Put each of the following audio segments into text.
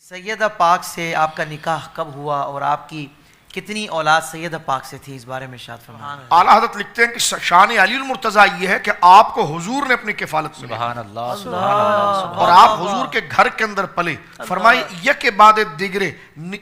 سیدہ پاک سے آپ کا نکاح کب ہوا اور آپ کی کتنی اولاد سیدہ پاک سے تھی، اس بارے میں ارشاد فرمائیں۔ اعلیٰ حضرت لکھتے ہیں کہ شان علی المرتضیٰ یہ ہے کہ آپ کو حضور نے اپنی کفالت میں سبحان اللہ سبحان اللہ اور آپ حضور کے گھر کے اندر پلے، فرمائی یک بعد دیگرے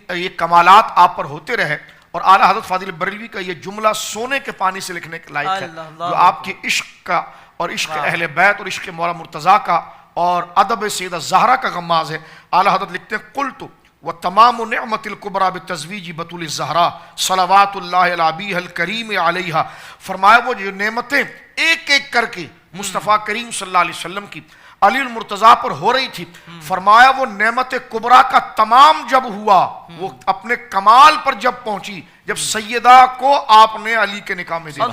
یہ کمالات آپ پر ہوتے رہے۔ اور اعلیٰ حضرت فاضل بریلوی کا یہ جملہ سونے کے پانی سے لکھنے کے لائق ہے، جو آپ کے عشق کا اور عشق اہل بیت اور عشق مولا مرتضیٰ کا اور ادب سیدہ زہرا کا غماز ہے۔ اعلیٰ حضرت لکھتے ہیں قلت وتمام نعمت الکبریٰ بتزویج بطول الزہرا صلوات اللہ علی ابیہا الکریم علیہا، فرمایا وہ جو نعمتیں ایک ایک کر کے مصطفیٰ کریم صلی اللہ علیہ وسلم کی علی المرتضیٰ پر ہو رہی تھی، فرمایا وہ نعمت کبریٰ کا تمام جب ہوا، وہ اپنے کمال پر جب پہنچی جب سیدہ کو آپ نے علی کے نکاح میں دیا۔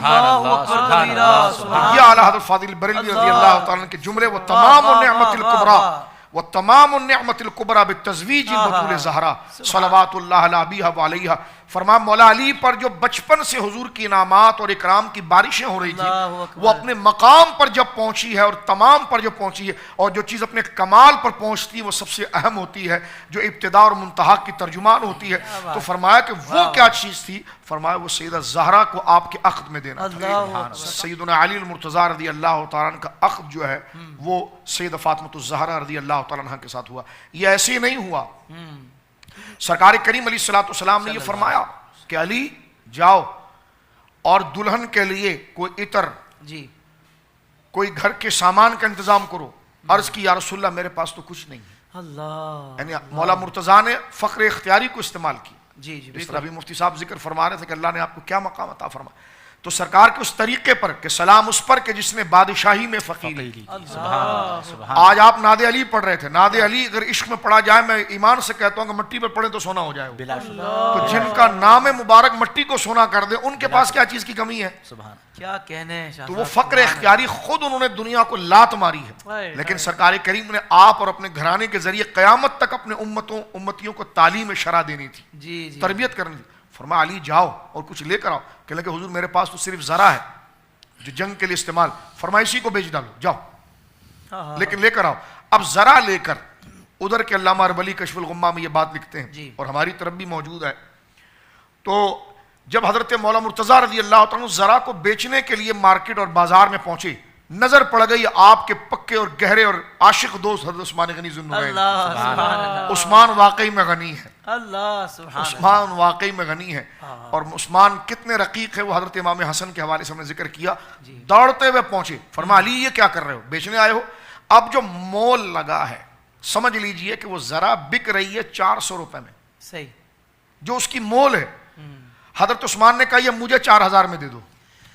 یہ اعلیٰ حضرت فاضل بریلوی رضی اللہ تعالیٰ کے جملے، وہ تمام نعمت الکبریٰ وَتَمَامُ النِّعْمَةِ الْكُبْرَى بِالتَّزْوِيجِ بطول زہرا صلوات اللہ علی ابیہا وعلیہا، فرمایا مولا علی پر جو بچپن سے حضور کی انعامات اور اکرام کی بارشیں ہو رہی تھی، وہ اپنے مقام پر جب پہنچی ہے اور تمام پر جب پہنچی ہے، اور جو چیز اپنے کمال پر پہنچتی ہے وہ سب سے اہم ہوتی ہے، جو ابتدا اور منتہا کی ترجمان ہوتی ہے، تو فرمایا کہ وہ کیا چیز تھی؟ فرمایا وہ سیدہ زہرا کو آپ کے عقد میں دینا تھا۔ سیدنا علی المرتضیٰ رضی اللہ تعالیٰ عنہ کا عقد جو ہے وہ سیدہ فاطمۃ الزہرا رضی اللہ تعالیٰ عنہ کے ساتھ ہوا۔ یہ ایسے ہی نہیں ہوا، سرکار کریم علیہ السلام نے یہ فرمایا کہ علی جاؤ اور دلہن کے لیے کوئی عطر جی کوئی گھر کے سامان کا انتظام کرو۔ عرض کی یا رسول اللہ میرے پاس تو کچھ نہیں ہے، اللہ یعنی مولا مرتضیٰ نے فقر اختیاری کو استعمال کی۔ جی جی اس طرح بھی مفتی صاحب ذکر فرما رہے تھے کہ اللہ نے آپ کو کیا مقام عطا فرمایا، تو سرکار کے اس طریقے پر کہ سلام اس پر کہ جس نے بادشاہی میں فقیری کی۔ آج آپ ناد علی پڑھ رہے تھے، ناد علی اگر عشق میں پڑھا جائے، میں ایمان سے کہتا ہوں کہ مٹی پر پڑھیں تو سونا ہو جائے۔ تو جن کا نام مبارک مٹی کو سونا کر دے، ان کے پاس کیا چیز کی کمی ہے؟ کیا کہنے ہیں، تو وہ فقر اختیاری خود انہوں نے دنیا کو لات ماری ہے، لیکن سرکار کریم نے آپ اور اپنے گھرانے کے ذریعے قیامت تک اپنے امتیوں کو تعلیم شرع دینی تھی، تربیت کرنی تھی۔ فرمایا علی جاؤ اور کچھ لے کر آؤ، کہنے کہ حضور میرے پاس تو صرف زرہ ہے جو جنگ کے لیے استعمال، فرمایا اسی کو بیچ ڈالو، جاؤ لیکن لے کر آؤ۔ اب زرہ لے کر ادھر کے علامہ اربلی کشف الغمہ میں یہ بات لکھتے ہیں اور ہماری طرف بھی موجود ہے، تو جب حضرت مولا مرتضیٰ رضی اللہ تعالیٰ زرہ کو بیچنے کے لیے مارکیٹ اور بازار میں پہنچے، نظر پڑ گئی آپ کے پکے اور گہرے اور عاشق دوست حضرت عثمان غنی ذوالنورین۔ عثمان واقعی میں غنی ہے، عثمان واقعی میں غنی ہے، اور عثمان کتنے رقیق ہے وہ حضرت امام حسن کے حوالے سے ہم نے ذکر کیا۔ دوڑتے ہوئے پہنچے، فرمایا علی یہ کیا کر رہے ہو، بیچنے آئے ہو؟ اب جو مول لگا ہے سمجھ لیجئے کہ وہ ذرا بک رہی ہے 400 روپے میں، صحیح جو اس کی مول ہے۔ حضرت عثمان نے کہا یہ مجھے 4000 میں دے دو۔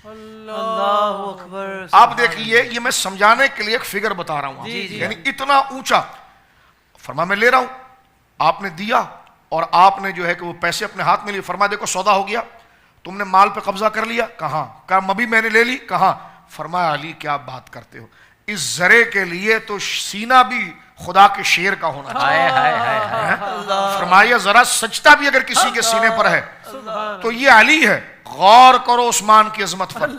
اللہ اکبر۔ آپ دیکھیے، یہ میں سمجھانے کے لیے ایک فگر بتا رہا ہوں، یعنی اتنا اونچا۔ فرمایا میں لے رہا ہوں، آپ نے دیا اور آپ نے جو ہے کہ وہ پیسے اپنے ہاتھ میں لیے، فرمایا دیکھو سودا ہو گیا، تم نے مال پہ قبضہ کر لیا؟ کہاں؟ کہا مبھی میں نے لے لی؟ کہاں؟ فرمایا علی کیا بات کرتے ہو، اس زرے کے لیے تو سینہ بھی خدا کے شیر کا ہونا چاہیے۔ فرمایا ذرا سجدہ بھی اگر کسی کے سینے پر ہے تو یہ علی ہے۔ غور کرو عثمان کی عظمت پر۔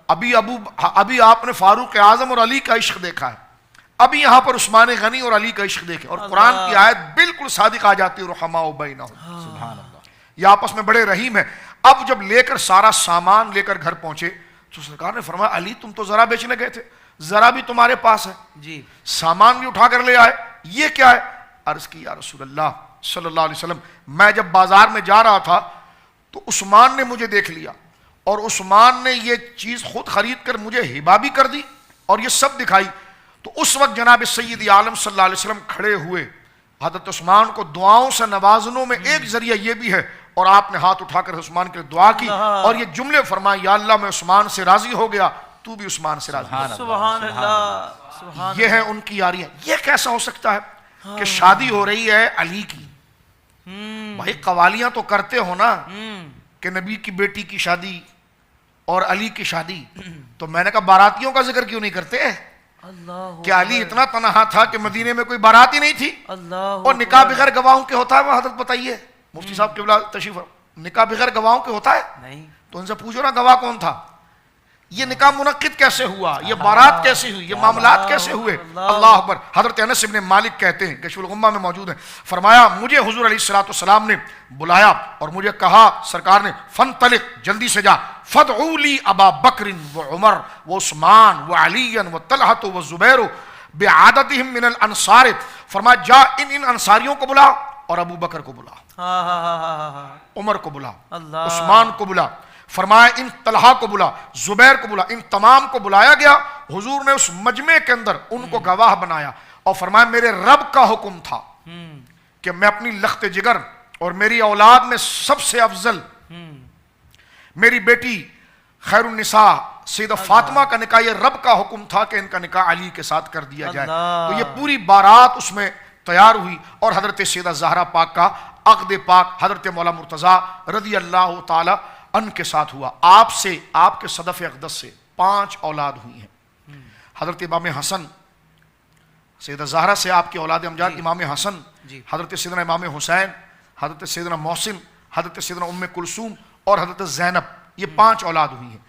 ابھی آپ نے فاروق اعظم اور علی کا عشق دیکھا ہے، ابھی یہاں پر عثمان غنی اور علی کا عشق دیکھیں، اور قرآن کی آیت بالکل صادق آ جاتی ہے، رحماء بینہم، سبحان اللہ، یہ آپس میں بڑے رحیم ہیں۔ اب جب لے کر سارا سامان لے کر گھر پہنچے تو سرکار نے فرمایا علی تم تو ذرا بیچنے گئے تھے، ذرا بھی تمہارے پاس ہے، جی سامان بھی اٹھا کر لے آئے، یہ کیا ہے؟ عرض کی یا رسول اللہ صلی اللہ علیہ وسلم، میں جب بازار میں جا رہا تھا تو عثمان نے مجھے دیکھ لیا، اور عثمان نے یہ چیز خود خرید کر مجھے ہبہ بھی کر دی اور یہ سب دکھائی۔ تو اس وقت جناب سید عالم صلی اللہ علیہ وسلم کھڑے ہوئے، حضرت عثمان کو دعاؤں سے نوازنوں میں ایک ذریعہ یہ بھی ہے، اور آپ نے ہاتھ اٹھا کر عثمان کے لیے دعا کی اور یہ جملے فرمائے، یا اللہ میں عثمان سے راضی ہو گیا، تو بھی عثمان سے راضی ہو۔ سبحان اللہ۔ یہ ہے ان کی یاریاں۔ یہ کیسا ہو سکتا ہے کہ شادی ہو رہی ہے علی کی، بھائی قوالیاں تو کرتے ہو نا کہ نبی کی بیٹی کی شادی اور علی کی شادی، تو میں نے کہا باراتیوں کا ذکر کیوں نہیں کرتے؟ کہ علی اتنا تنہا تھا کہ مدینے میں کوئی بارات ہی نہیں تھی، اور نکاح بغیر گواہوں کے ہوتا ہے؟ وہ حضرت بتائیے، مفتی صاحب قبلہ تشریف، نکاح بغیر گواہوں کے ہوتا ہے؟ نہیں۔ تو ان سے پوچھو نا گواہ کون تھا؟ یہ نکاح منعقد کیسے ہوا، یہ بارات کیسے ہوئی، یہ معاملات کیسے ہوئے؟ اللہ اکبر۔ حضرت انس بن مالک کہتے ہیں، کشف الغمہ میں موجود ہے، فرمایا مجھے حضور علیہ السلام نے بلایا اور مجھے کہا سرکار نے فانطلق، جلدی سے جا، فادعوا لی ابا بکر و عمر و عثمان و علی و طلحہ و زبیر بعددہم من الانصار، فرمایا جا ان انصاریوں کو بلا اور ابو بکر کو بلا، عمر کو بلا، عثمان کو بلا، فرمایا ان طلحہ کو بلا، زبیر کو بلا، ان تمام کو بلایا گیا۔ حضور نے اس مجمع کے اندر ان کو گواہ بنایا اور فرمایا میرے رب کا حکم تھا کہ میں اپنی لخت جگر اور میری اولاد میں سب سے افضل میری بیٹی خیر النساء سیدہ فاطمہ کا نکاح، یہ رب کا حکم تھا کہ ان کا نکاح علی کے ساتھ کر دیا جائے۔ تو یہ پوری بارات اس میں تیار ہوئی اور حضرت سیدہ زہرا پاک کا عقد پاک حضرت مولا مرتضیٰ رضی اللہ تعالی عنہ کے ساتھ ہوا۔ آپ سے، آپ کے صدف اقدس سے 5 اولاد ہوئی ہیں۔ حضرت امام حسن، سیدہ زہرا سے آپ کی اولاد امجاد امام حسن، حضرت سیدنا امام حسین، حضرت سیدنا محسن، حضرت سیدنا ام کلثوم اور حضرت زینب، یہ 5 اولاد ہوئی ہیں۔